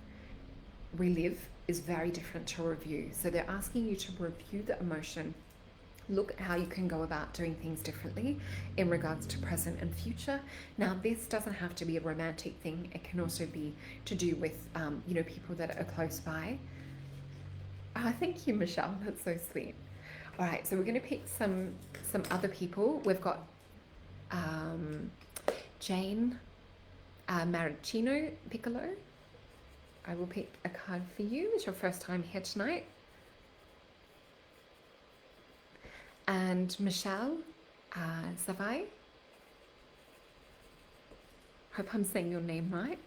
Speaker 1: Relive is very different to review. So they're asking you to review the emotion, look at how you can go about doing things differently in regards to present and future. Now, this doesn't have to be a romantic thing. It can also be to do with, people that are close by. Thank you, Michelle. That's so sweet. All right, so we're going to pick some other people. We've got Jane Maricino Piccolo. I will pick a card for you. It's your first time here tonight. And Michelle Savai. Hope I'm saying your name right.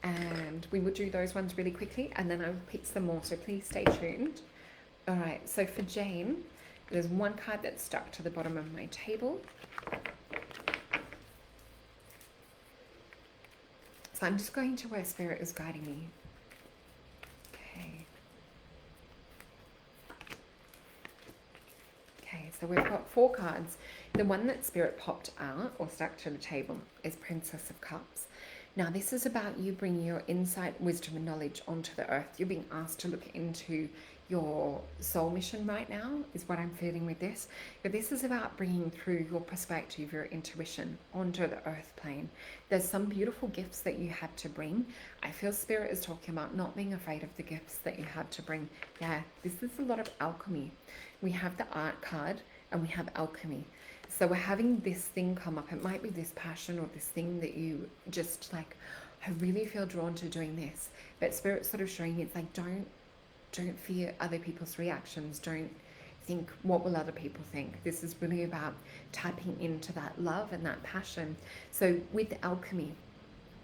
Speaker 1: And we will do those ones really quickly, and then I will pick some more, so please stay tuned. All right, so for Jane, there's one card that's stuck to the bottom of my table. So I'm just going to where Spirit is guiding me. Okay, so we've got 4 cards. The one that Spirit popped out or stuck to the table is Princess of Cups. Now, this is about you bringing your insight, wisdom, and knowledge onto the earth. You're being asked to look into your soul mission right now, is what I'm feeling with this. But this is about bringing through your perspective, your intuition onto the earth plane. There's some beautiful gifts that you have to bring. I feel Spirit is talking about not being afraid of the gifts that you have to bring. Yeah, this is a lot of alchemy. We have the art card and we have alchemy. So we're having this thing come up. It might be this passion or this thing that you just like, I really feel drawn to doing this. But Spirit's sort of showing you, it's like, don't fear other people's reactions. Don't think, what will other people think? This is really about tapping into that love and that passion. So with alchemy,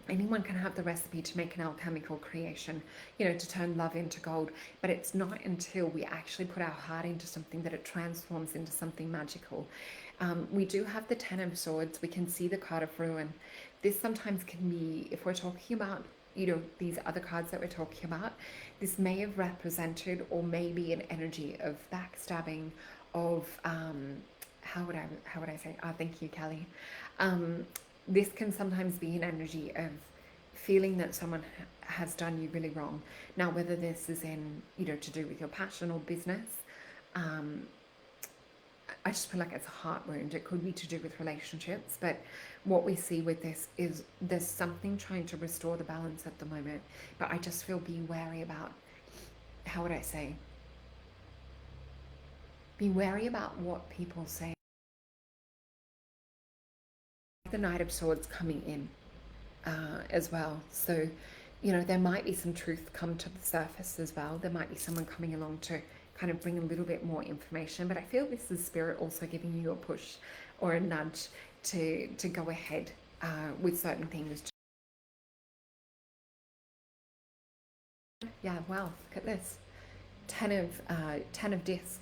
Speaker 1: anyone can have the recipe to make an alchemical creation, you know, to turn love into gold. But it's not until we actually put our heart into something that it transforms into something magical. We do have the Ten of Swords. We can see the card of ruin. This sometimes can be, if we're talking about, you know, these other cards that we're talking about, this may have represented or maybe an energy of backstabbing, of how would I say, thank you, Kelly. This can sometimes be an energy of feeling that someone has done you really wrong. Now, whether this is in, you know, to do with your passion or business, I just feel like it's a heart wound. It could be to do with relationships, but what we see with this is there's something trying to restore the balance at the moment. But I just feel be wary about, how would I say? Be wary about what people say. The Knight of Swords coming in as well. So, you know, there might be some truth come to the surface as well. There might be someone coming along to kind of bring a little bit more information, but I feel this is Spirit also giving you a push or a nudge to go ahead with certain things. Yeah, wow, look at this. Ten of disc.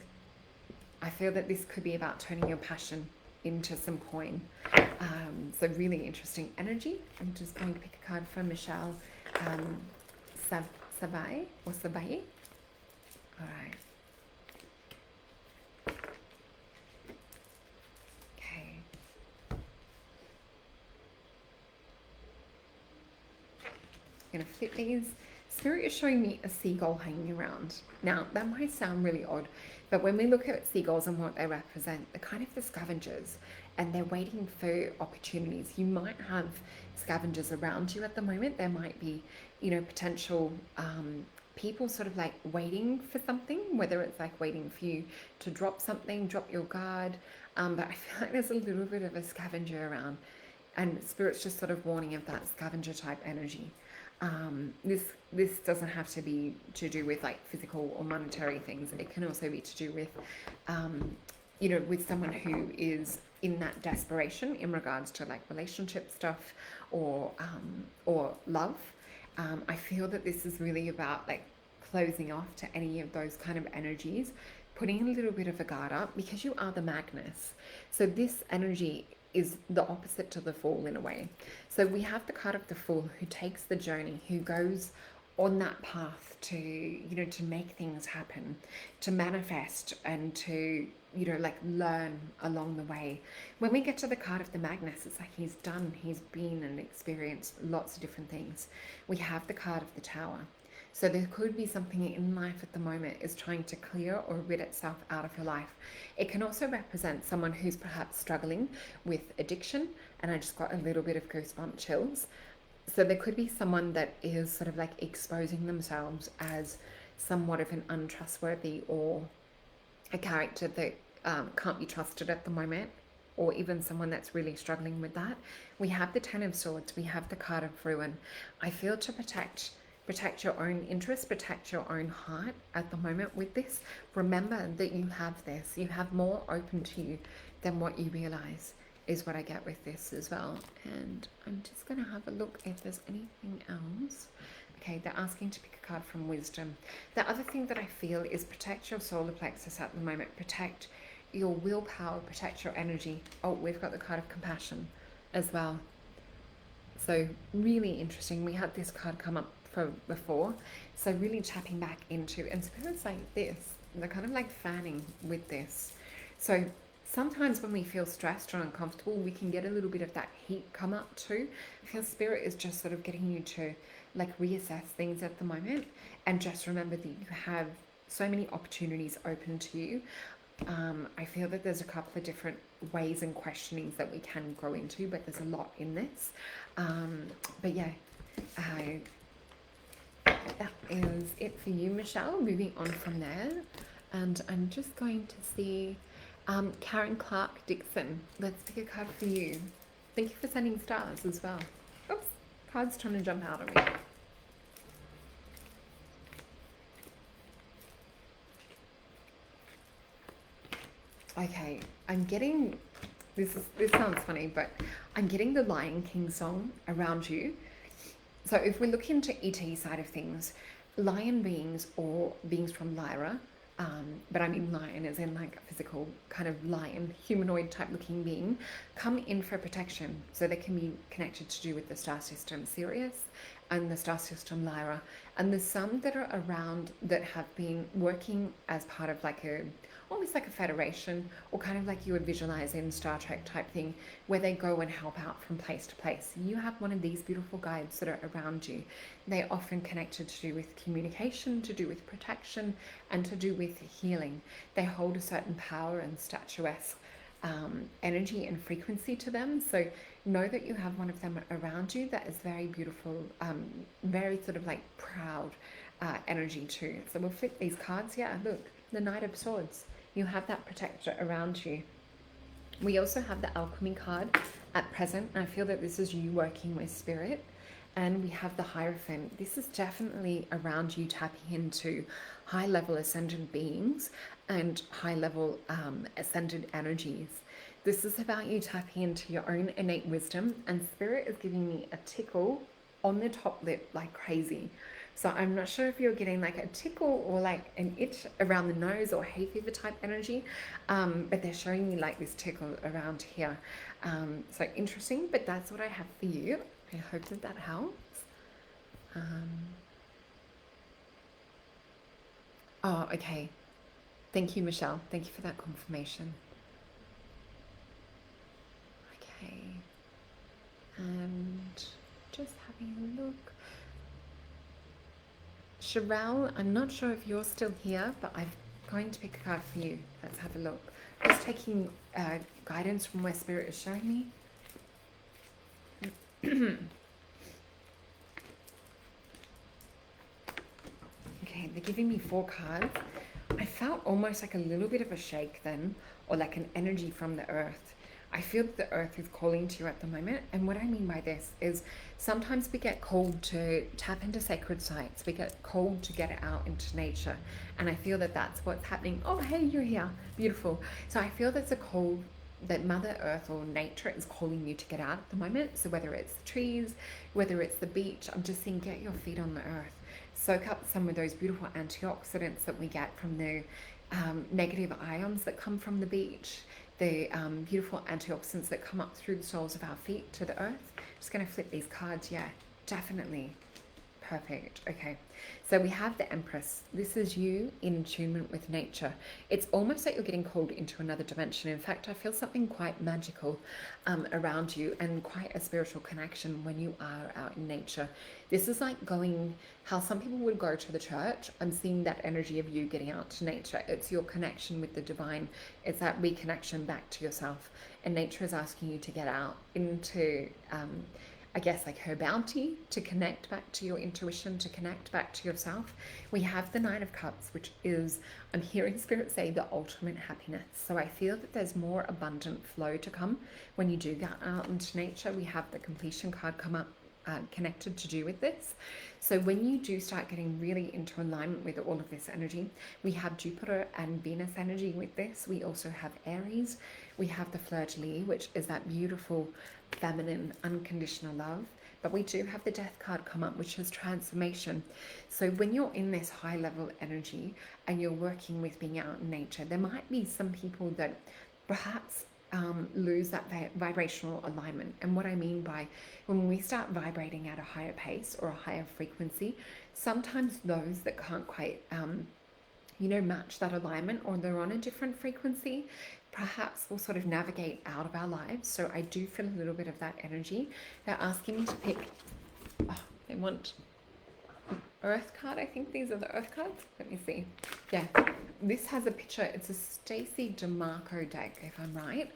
Speaker 1: I feel that this could be about turning your passion into some coin. So really interesting energy. I'm just going to pick a card from Michelle Savai or Sabai. All right. Okay. I'm going to flip these. Spirit is showing me a seagull hanging around. Now, that might sound really odd, but when we look at seagulls and what they represent, they're kind of the scavengers, and they're waiting for opportunities. You might have scavengers around you at the moment. There might be, you know, potential people sort of like waiting for something, whether it's like waiting for you to drop something, drop your guard. But I feel like there's a little bit of a scavenger around, and Spirit's just sort of warning of that scavenger type energy. This doesn't have to be to do with like physical or monetary things. It can also be to do with, you know, with someone who is in that desperation in regards to like relationship stuff or love. I feel that this is really about like closing off to any of those kind of energies, putting a little bit of a guard up, because you are the Magnus. So this energy is the opposite to the Fool in a way. So we have the card of the Fool who takes the journey, who goes on that path to, you know, to make things happen, to manifest and to, you know, like learn along the way. When we get to the card of the Magnus, it's like he's been and experienced lots of different things. We have the card of the Tower. So there could be something in life at the moment is trying to clear or rid itself out of your life. It can also represent someone who's perhaps struggling with addiction, and I just got a little bit of goosebump chills. So there could be someone that is sort of like exposing themselves as somewhat of an untrustworthy or a character that can't be trusted at the moment, or even someone that's really struggling with that. We have the Ten of Swords. We have the card of ruin. I feel to protect your own interests, protect your own heart at the moment with this. Remember that you have this. You have more open to you than what you realize, is what I get with this as well. And I'm just going to have a look if there's anything else. Okay, they're asking to pick a card from wisdom. The other thing that I feel is protect your solar plexus at the moment. Protect your willpower, protect your energy. Oh, we've got the card of compassion as well. So really interesting. We had this card come up from before. So really tapping back into, and spirits like this, they're kind of like fanning with this. So sometimes when we feel stressed or uncomfortable, we can get a little bit of that heat come up too. I feel Spirit is just sort of getting you to like reassess things at the moment, and just remember that you have so many opportunities open to you. I feel that there's a couple of different ways and questionings that we can grow into, but there's a lot in this. But yeah, that is it for you, Michelle. Moving on from there, and I'm just going to see Karen Clark Dixon. Let's pick a card for you. Thank you for sending stars as well. Oops, card's trying to jump out on me. Okay, I'm getting, this sounds funny, but I'm getting the Lion King song around you. So if we look into ET side of things, lion beings or beings from Lyra, but I mean lion as in like a physical kind of lion, humanoid type looking being, come in for protection. So they can be connected to do with the star system Sirius and the star system Lyra. And there's some that are around that have been working as part of like a, almost like a federation, or kind of like you would visualize in Star Trek type thing, where they go and help out from place to place. You have one of these beautiful guides that are around you. They're often connected to do with communication, to do with protection, and to do with healing. They hold a certain power and statuesque energy and frequency to them. So know that you have one of them around you that is very beautiful, very sort of like proud energy too. So we'll flip these cards. Yeah, look, the Knight of Swords. You have that protector around you. We also have the Alchemy card at present, and I feel that this is you working with spirit. And we have the Hierophant. This is definitely around you tapping into high-level ascended beings and high-level ascended energies. This is about you tapping into your own innate wisdom, and spirit is giving me a tickle on the top lip like crazy. So I'm not sure if you're getting like a tickle or like an itch around the nose or hay fever type energy, but they're showing me like this tickle around here. So interesting, but that's what I have for you. I hope that that helps. Oh, okay. Thank you, Michelle. Thank you for that confirmation. Okay. And just having a look. Sherelle, I'm not sure if you're still here, but I'm going to pick a card for you. Let's have a look. Just taking guidance from where Spirit is showing me. Okay, they're giving me 4 cards. I felt almost like a little bit of a shake then, or like an energy from the earth. I feel that the earth is calling to you at the moment. And what I mean by this is sometimes we get called to tap into sacred sites. We get called to get out into nature. And I feel that that's what's happening. Oh, hey, you're here. Beautiful. So I feel there's a call that Mother Earth or nature is calling you to get out at the moment. So whether it's the trees, whether it's the beach, I'm just saying get your feet on the earth. Soak up some of those beautiful antioxidants that we get from the negative ions that come from the beach. The beautiful antioxidants that come up through the soles of our feet to the earth. Just going to flip these cards. Yeah, definitely. Perfect. Okay. So we have the Empress. This is you in attunement with nature. It's almost like you're getting called into another dimension. In fact, I feel something quite magical around you and quite a spiritual connection when you are out in nature. This is like going, how some people would go to the church. I'm seeing that energy of you getting out to nature. It's your connection with the divine. It's that reconnection back to yourself. And nature is asking you to get out into I guess like her bounty, to connect back to your intuition, to connect back to yourself. We have the Nine of Cups, which is, I'm hearing Spirit say, the ultimate happiness. So I feel that there's more abundant flow to come when you do get out into nature. We have the completion card come up connected to do with this. So when you do start getting really into alignment with all of this energy, we have Jupiter and Venus energy with this. We also have Aries. We have the Fleur-de-Lis, which is that beautiful feminine unconditional love. But we do have the Death card come up, which is transformation. So when you're in this high level energy and you're working with being out in nature, there might be some people that perhaps lose that vibrational alignment. And what I mean by when we start vibrating at a higher pace or a higher frequency, sometimes those that can't quite match that alignment, or they're on a different frequency, perhaps will sort of navigate out of our lives. So I do feel a little bit of that energy. They're asking me to pick, they want Earth card. I think these are the Earth cards. Let me see. Yeah, this has a picture. It's a Stacey DeMarco deck, if I'm right.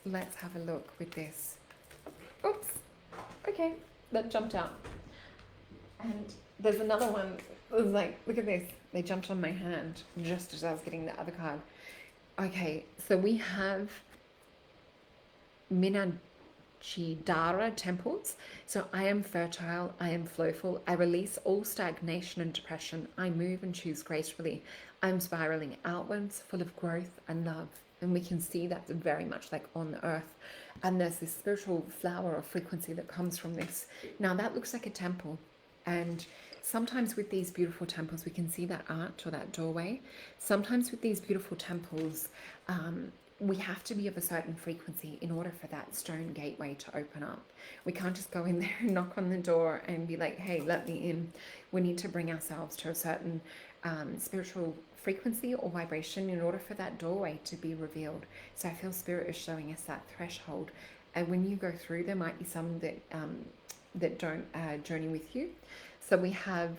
Speaker 1: Let's have a look with this. Oops. Okay, that jumped out. And there's another one. It was like, look at this. They jumped on my hand just as I was getting the other card. Okay, so we have Minajidara temples. So I am fertile, I am flowful, I release all stagnation and depression, I move and choose gracefully, I'm spiraling outwards, full of growth and love. And we can see that's very much like on the earth. And there's this spiritual flower or frequency that comes from this. Now that looks like a temple. And sometimes with these beautiful temples, we can see that arch or that doorway. Sometimes with these beautiful temples, we have to be of a certain frequency in order for that stone gateway to open up. We can't just go in there and knock on the door and be like, hey, let me in. We need to bring ourselves to a certain spiritual frequency or vibration in order for that doorway to be revealed. So I feel Spirit is showing us that threshold. And when you go through, there might be some that don't journey with you. So we have,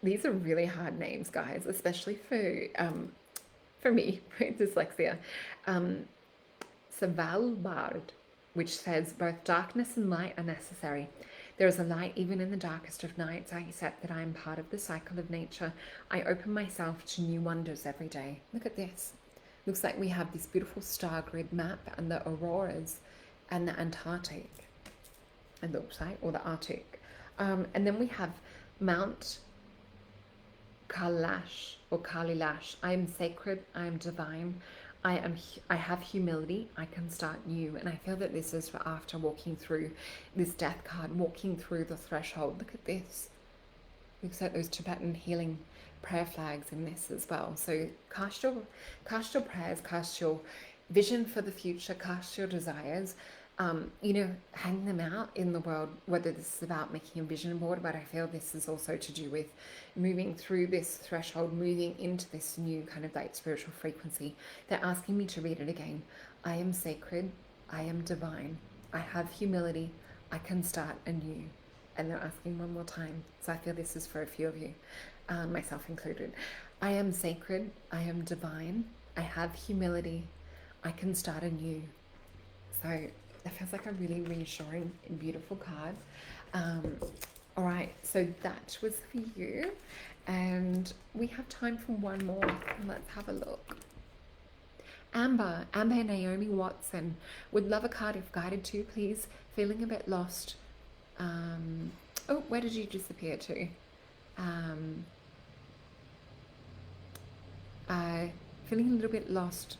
Speaker 1: these are really hard names, guys, especially for me, with dyslexia. Svalbard, which says both darkness and light are necessary. There is a light even in the darkest of nights. I accept that I am part of the cycle of nature. I open myself to new wonders every day. Look at this. Looks like we have this beautiful star grid map and the auroras and the Antarctic. It looks like, or the Arctic. And then we have Mount Kailash or Kailash. I am sacred, I am divine, I have humility, I can start new. And I feel that this is for after walking through this death card, walking through the threshold. Look at this. Looks like those Tibetan healing prayer flags in this as well. So cast your prayers, cast your vision for the future, cast your desires. Hang them out in the world, whether this is about making a vision board, but I feel this is also to do with moving through this threshold, moving into this new kind of like spiritual frequency. They're asking me to read it again. I am sacred, I am divine, I have humility, I can start anew. And they're asking one more time. So I feel this is for a few of you, myself included. I am sacred, I am divine, I have humility, I can start anew. So that feels like a really reassuring and beautiful card. All right, so that was for you. And we have time for one more. Let's have a look. Amber Naomi Watson. Would love a card if guided to, please. Feeling a bit lost. Oh, where did you disappear to? Feeling a little bit lost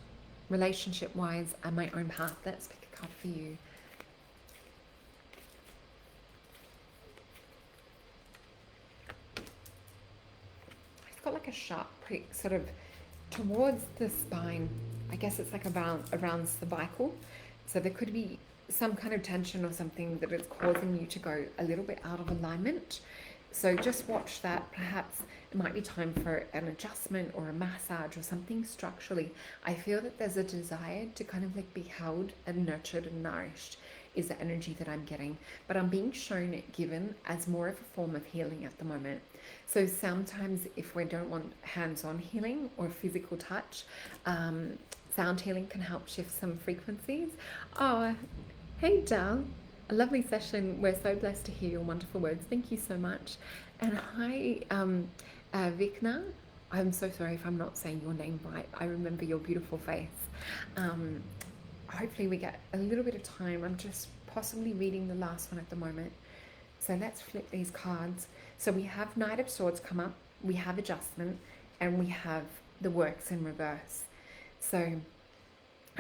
Speaker 1: relationship-wise and my own path. Let's pick a card for you. It's got like a sharp prick sort of towards the spine. I guess it's like around cervical. So there could be some kind of tension or something that is causing you to go a little bit out of alignment. So just watch that. Perhaps it might be time for an adjustment or a massage or something structurally. I feel that there's a desire to kind of like be held and nurtured and nourished is the energy that I'm getting. But I'm being shown it given as more of a form of healing at the moment. So sometimes if we don't want hands-on healing or physical touch, sound healing can help shift some frequencies. Oh, hey Dal. A lovely session. We're so blessed to hear your wonderful words. Thank you so much. And hi, Vikna. I'm so sorry if I'm not saying your name right. I remember your beautiful face. Hopefully we get a little bit of time. I'm just possibly reading the last one at the moment. So let's flip these cards. So we have Knight of Swords come up. We have adjustment. And we have the works in reverse. So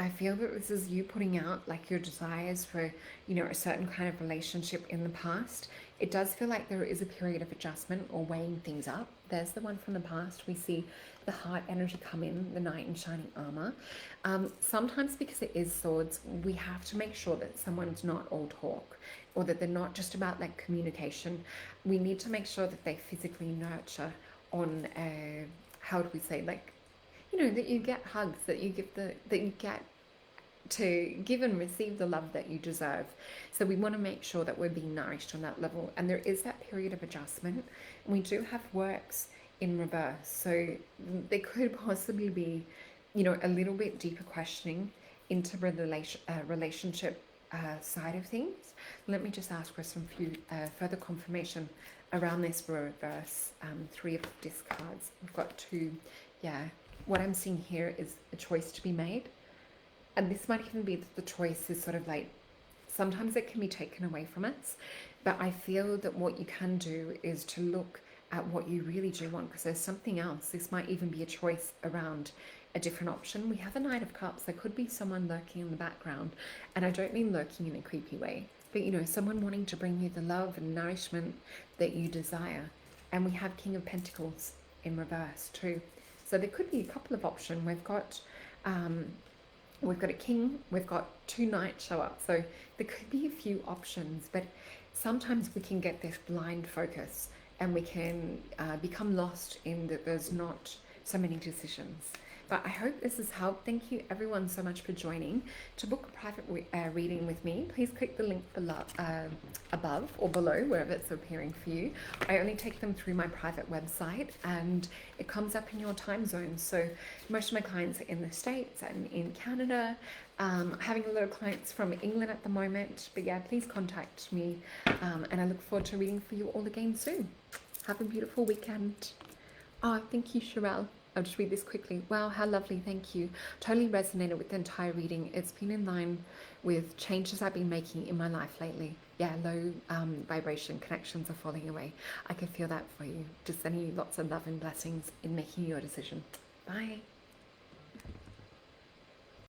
Speaker 1: I feel that this is you putting out like your desires for, a certain kind of relationship in the past. It does feel like there is a period of adjustment or weighing things up. There's the one from the past. We see the heart energy come in, the knight in shining armor. Sometimes because it is swords, we have to make sure that someone's not all talk or that they're not just about like communication. We need to make sure that they physically nurture on, how do we say, like, that you get hugs, that you get to give and receive the love that you deserve. So we want to make sure that we're being nourished on that level. And there is that period of adjustment. And we do have works in reverse. So there could possibly be, you know, a little bit deeper questioning into relationship side of things. Let me just ask for some further confirmation around this reverse 3 of discards. We've got 2. Yeah, what I'm seeing here is a choice to be made. And this might even be that the choice is sort of like, sometimes it can be taken away from us, but I feel that what you can do is to look at what you really do want, because there's something else. This might even be a choice around a different option. We have a Knight of Cups. There could be someone lurking in the background, and I don't mean lurking in a creepy way, but you know, someone wanting to bring you the love and nourishment that you desire. And we have King of Pentacles in reverse too. So there could be a couple of options. We've got a king, we've got 2 knights show up. So there could be a few options, but sometimes we can get this blind focus and we can become lost in that there's not so many decisions. But I hope this has helped. Thank you everyone so much for joining. To book a private reading with me, please click the link below, above or below, wherever it's appearing for you. I only take them through my private website and it comes up in your time zone. So most of my clients are in the States and in Canada. Having a lot of clients from England at the moment. But yeah, please contact me and I look forward to reading for you all again soon. Have a beautiful weekend. Oh, thank you, Sherelle. I'll just read this quickly. Wow, how lovely. Thank you. Totally resonated with the entire reading. It's been in line with changes I've been making in my life lately. Yeah, low vibration connections are falling away. I can feel that for you. Just sending you lots of love and blessings in making your decision. Bye.